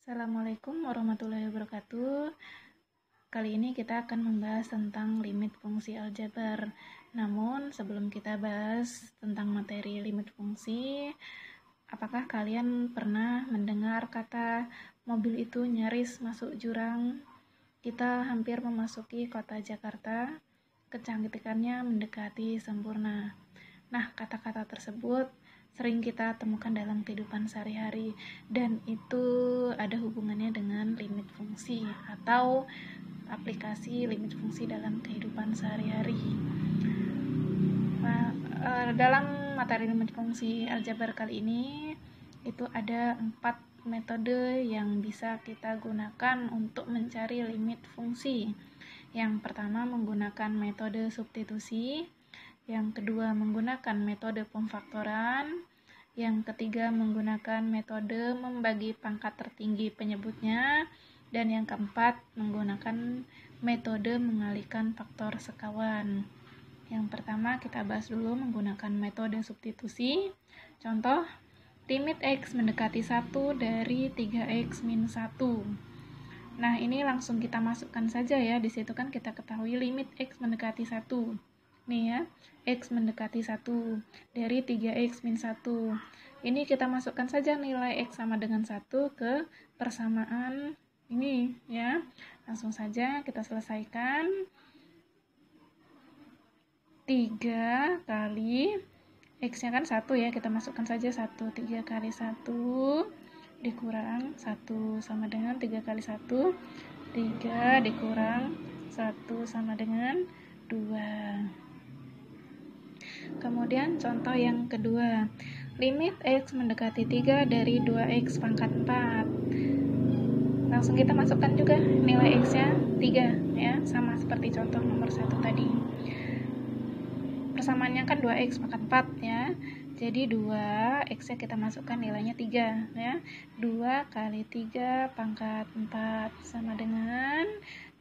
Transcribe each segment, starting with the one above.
Assalamualaikum warahmatullahi wabarakatuh. Kali ini kita akan membahas tentang limit fungsi aljabar. Namun, sebelum kita bahas tentang materi limit fungsi, apakah kalian pernah mendengar kata mobil itu nyaris masuk jurang? Kita hampir memasuki kota Jakarta, kecantikannya mendekati sempurna. Nah, kata-kata tersebut sering kita temukan dalam kehidupan sehari-hari, dan itu ada hubungannya dengan limit fungsi atau aplikasi limit fungsi dalam kehidupan sehari-hari. Nah, dalam materi limit fungsi aljabar kali ini itu ada 4 metode yang bisa kita gunakan untuk mencari limit fungsi. Yang pertama menggunakan metode substitusi, yang kedua menggunakan metode pemfaktoran, yang ketiga menggunakan metode membagi pangkat tertinggi penyebutnya, dan yang keempat menggunakan metode mengalihkan faktor sekawan. Yang pertama kita bahas dulu menggunakan metode substitusi. Contoh, limit X mendekati 1 dari 3X min 1. Nah, ini langsung kita masukkan saja ya. Di situ kan kita ketahui limit X mendekati 1. Nih ya, X mendekati 1 dari 3X min 1. Ini kita masukkan saja nilai X sama dengan 1 ke persamaan ini ya. Langsung saja kita selesaikan. 3 kali X-nya kan 1 ya, kita masukkan saja 1. 3 kali 1 dikurang 1 sama dengan 3 kali 1. 3 dikurang 1 sama dengan 2. Kemudian contoh yang kedua, limit X mendekati 3 dari 2X pangkat 4. Langsung kita masukkan juga nilai X-nya 3 ya, sama seperti contoh nomor 1 tadi. Persamaannya kan 2X pangkat 4 ya. Jadi 2, X-nya kita masukkan nilainya 3 ya. 2 kali 3 pangkat 4 sama dengan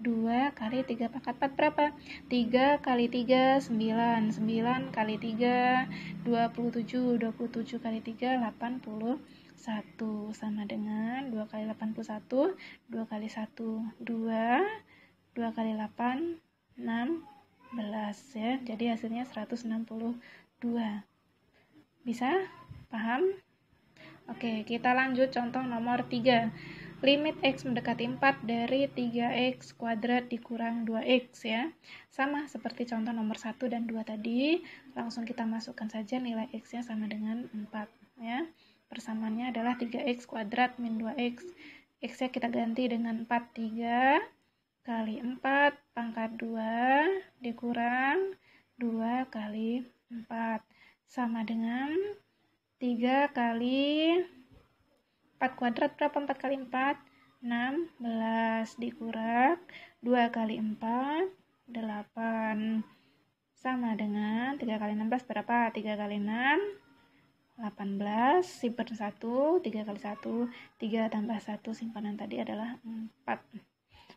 2 kali 3 pangkat 4 berapa? 3 kali 3 9, 9 kali 3 27, 27 kali 3 81 sama dengan 2 kali 81, 2 kali 1 2, 2 kali 8 16 ya. Jadi hasilnya 162. Bisa? Paham? Oke, kita lanjut contoh nomor 3. Limit X mendekati 4 dari 3X kuadrat dikurang 2X ya. Sama seperti contoh nomor 1 dan 2 tadi. Langsung kita masukkan saja nilai X-nya sama dengan 4 ya. Persamaannya adalah 3X kuadrat min 2X. X-nya kita ganti dengan 4. 3 kali 4 pangkat 2 dikurang 2 kali 4 sama dengan 3 kali 4 kuadrat berapa? 4 kali 4 16 dikurang 2 kali 4 8 sama dengan 3 kali 16 berapa? 3 kali 6 18, simpan 1, 3 kali 1 3 tambah 1 simpanan tadi adalah 4.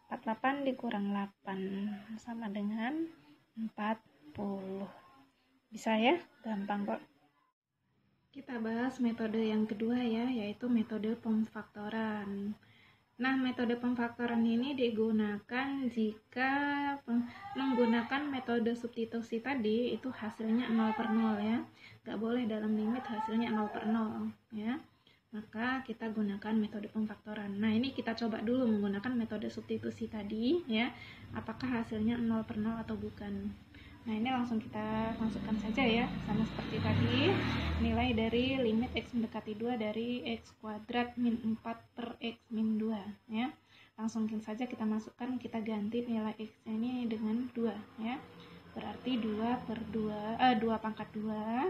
48 dikurang 8 sama dengan 40. Bisa ya? Gampang kok. Kita bahas metode yang kedua ya, yaitu metode pemfaktoran. Nah, metode pemfaktoran ini digunakan jika menggunakan metode substitusi tadi itu hasilnya 0 per 0 ya. Gak boleh dalam limit hasilnya 0 per 0 ya. Maka kita gunakan metode pemfaktoran. Nah, ini kita coba dulu menggunakan metode substitusi tadi ya. Apakah hasilnya 0 per 0 atau bukan. Nah, ini langsung kita masukkan saja ya. Sama seperti tadi, nilai dari limit X mendekati 2 dari X kuadrat min 4 per X min 2 ya. Langsung saja kita masukkan, kita ganti nilai X ini dengan 2 ya. Berarti 2 per 2, 2 pangkat 2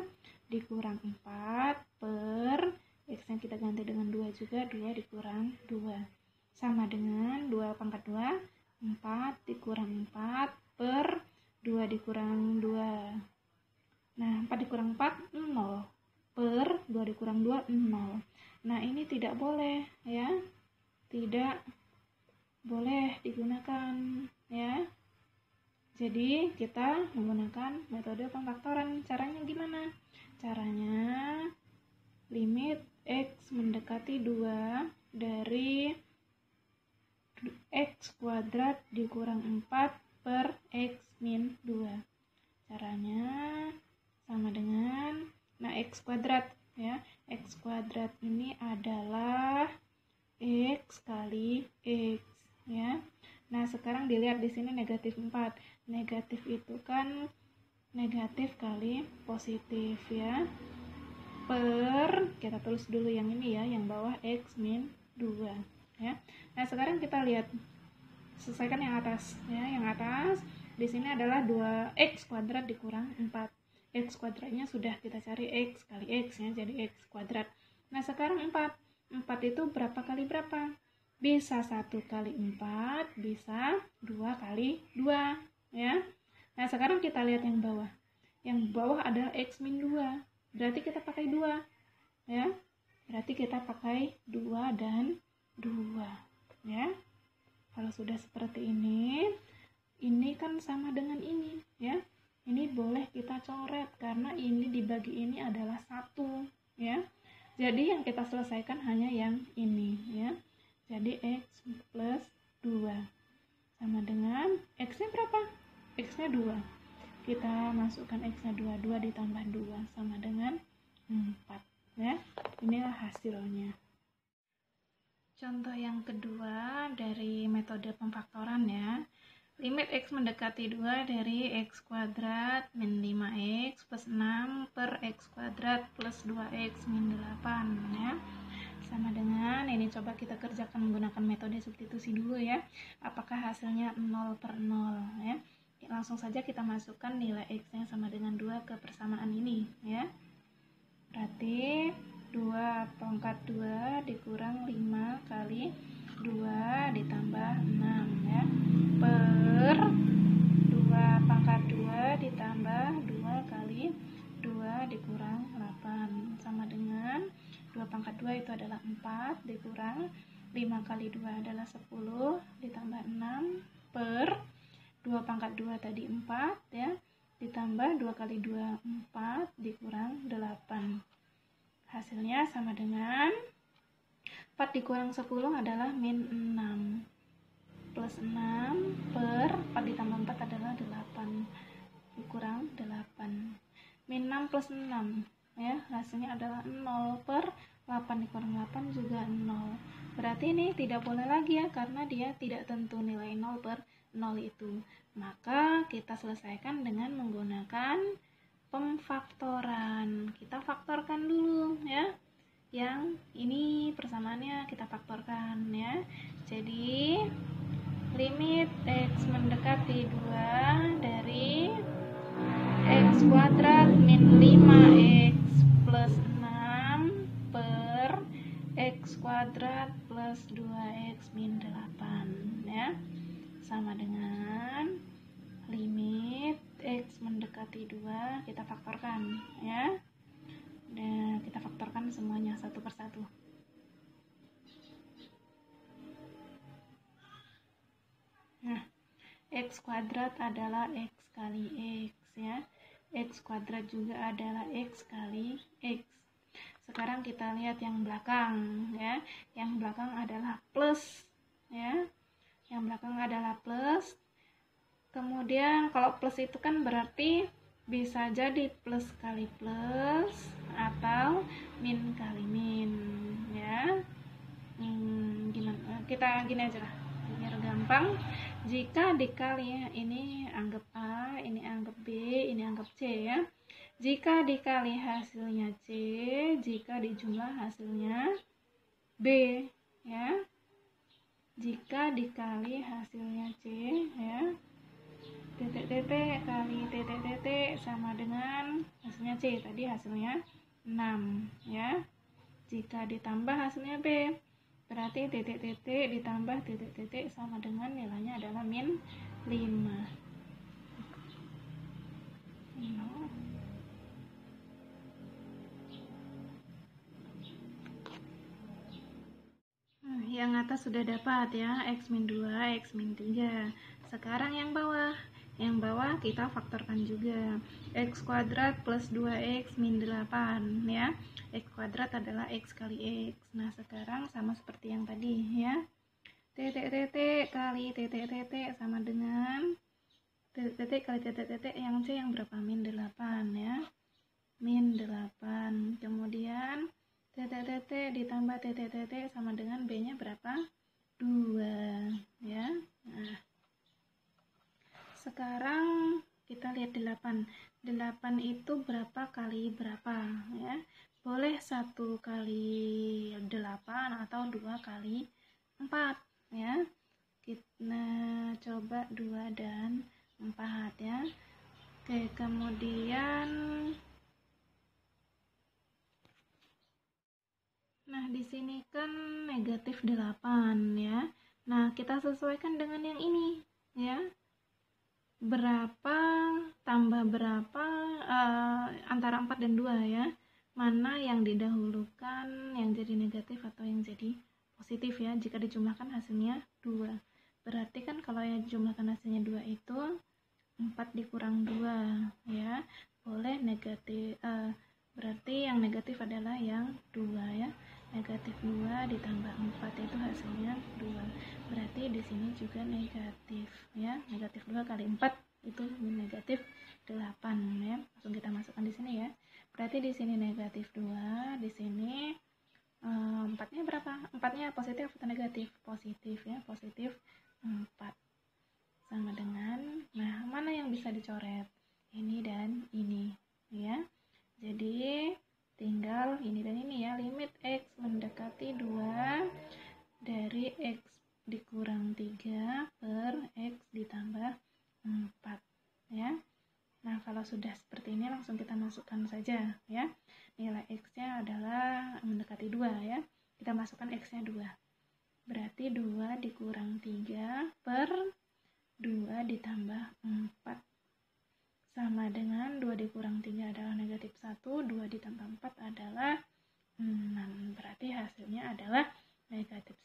dikurang 4 per X-nya kita ganti dengan 2 juga, 2 dikurang 2. Sama dengan 2 pangkat 2, 4 dikurang 4 per 2 dikurang 2. Nah, 4 dikurang 4, 0. Per 2 dikurang 2, 0. Nah, ini tidak boleh ya. Tidak boleh digunakan ya. Jadi, kita menggunakan metode pemfaktoran. Caranya gimana? Caranya limit X mendekati 2 dari X kuadrat dikurang 4 per X min 2. Caranya sama dengan, nah X kuadrat ya, X kuadrat ini adalah X kali X ya. Nah sekarang dilihat di sini negatif 4, negatif itu kan negatif kali positif ya, per, kita tulis dulu yang ini ya, yang bawah X min 2 ya. Nah sekarang kita lihat, selesaikan yang atas ya, yang atas di sini adalah 2x kuadrat dikurang 4. X kuadratnya sudah kita cari X kali X ya, jadi X kuadrat. Nah sekarang 4 itu berapa kali berapa? Bisa 1 kali 4, bisa 2 kali 2 ya. Nah sekarang kita lihat yang bawah, yang bawah ada X min 2, berarti kita pakai 2 ya, berarti kita pakai 2 dan 2 ya. Kalau sudah seperti ini kan sama dengan ini ya, ini boleh kita coret karena ini dibagi ini adalah 1 ya. Jadi yang kita selesaikan hanya yang ini ya, jadi X plus 2 sama dengan X nya berapa? X nya 2, kita masukkan X nya 2, 2 ditambah 2 sama dengan 4 ya. Inilah hasilnya. Contoh yang kedua dari metode pemfaktoran ya. Limit X mendekati 2 dari X kuadrat min 5X plus 6 per X kuadrat plus 2X min 8 ya. Sama dengan, ini coba kita kerjakan menggunakan metode substitusi dulu ya. Apakah hasilnya 0 per 0 ya. Langsung saja kita masukkan nilai X nya sama dengan 2 ke persamaan ini ya. Berarti 2 pangkat 2 dikurang 5 kali 2 ditambah 6 ya, per 2 pangkat 2 ditambah 2 kali 2 dikurang 8 sama dengan 2 pangkat 2 itu adalah 4 dikurang 5 kali 2 adalah 10 ditambah 6 per 2 pangkat 2 tadi 4 ya, ditambah 2 kali 2 4 dikurang 8. Hasilnya sama dengan 4 dikurang 10 adalah min 6 plus 6 per 4 ditambah 4 adalah 8 dikurang 8. Min 6 plus 6 ya, hasilnya adalah 0 per 8 dikurang 8 juga 0. Berarti ini tidak boleh lagi ya, karena dia tidak tentu nilai 0 per 0 itu. Maka kita selesaikan dengan menggunakan pemfaktoran. Kita faktorkan dulu ya. Yang ini persamaannya kita faktorkan ya. Jadi limit X mendekati 2 dari X kuadrat min 5X plus 6 per X kuadrat plus 2X min 8 ya, sama dengan limit X mendekati 2 kita faktorkan ya. Dan kita faktorkan semuanya satu persatu. Nah, X kuadrat adalah X kali X ya. X kuadrat juga adalah X kali X. Sekarang kita lihat yang belakang ya. Yang belakang adalah plus ya. Yang belakang adalah plus. Kemudian kalau plus itu kan berarti bisa jadi plus kali plus atau min kali min ya. Gimana? Kita gini aja lah biar gampang. Jika dikali ya, ini anggap A, ini anggap B, ini anggap C ya. Jika dikali hasilnya C, jika dijumlah hasilnya B ya. Jika dikali hasilnya C ya, titik-titik kali titik-titik sama dengan hasilnya C, tadi hasilnya 6 ya. Jika ditambah hasilnya B, berarti titik-titik ditambah titik-titik sama dengan nilainya adalah min 5. Yang atas sudah dapat ya, X min 2, X min 3. Sekarang yang bawah. Yang bawah kita faktorkan juga. X kuadrat plus 2X min 8 ya. X kuadrat adalah X kali X. Nah sekarang sama seperti yang tadi ya. titik-titik kali titik-titik sama dengan titik-titik kali titik-titik yang C yang berapa? Min 8 ya. Min 8. Kemudian titik-titik ditambah titik-titik sama dengan B-nya berapa? 2 ya. Nah, sekarang kita lihat 8. 8 itu berapa kali berapa ya? Boleh 1 kali 8 atau 2 kali 4 ya. Kita coba 2 dan 4 ya. Oke, kemudian nah di sini kan negatif 8 ya. Nah, kita sesuaikan dengan yang ini ya. Berapa tambah berapa antara 4 dan 2 ya. Mana yang didahulukan, yang jadi negatif atau yang jadi positif ya. Jika dijumlahkan hasilnya 2. Berarti kan kalau yang dijumlahkan hasilnya 2 itu 4 dikurang 2 ya. Boleh negatif, berarti yang negatif adalah yang 2 ya. Negatif 2 ditambah 4 itu hasilnya 2. Berarti di sini juga negatif ya. Negatif 2 kali 4 itu negatif 8 ya. Langsung kita masukkan di sini ya. Berarti di sini negatif 2, di sini 4-nya berapa? 4-nya positif atau negatif? Positif ya, positif 4. Sama dengan, nah mana yang bisa dicoret? Ini dan ini ya. Jadi tinggal ini dan ini ya. Limit X mendekati 2 dari X dikurang 3 per X ditambah 4 ya. Nah, kalau sudah seperti ini langsung kita masukkan saja ya. Nilai X-nya adalah mendekati 2 ya. Kita masukkan X-nya 2. Berarti 2 dikurang 3 per 2 ditambah 4 sama dengan 2 dikurang 3 adalah negatif 1, 2 ditambah 4 adalah 6. Berarti hasilnya adalah negatif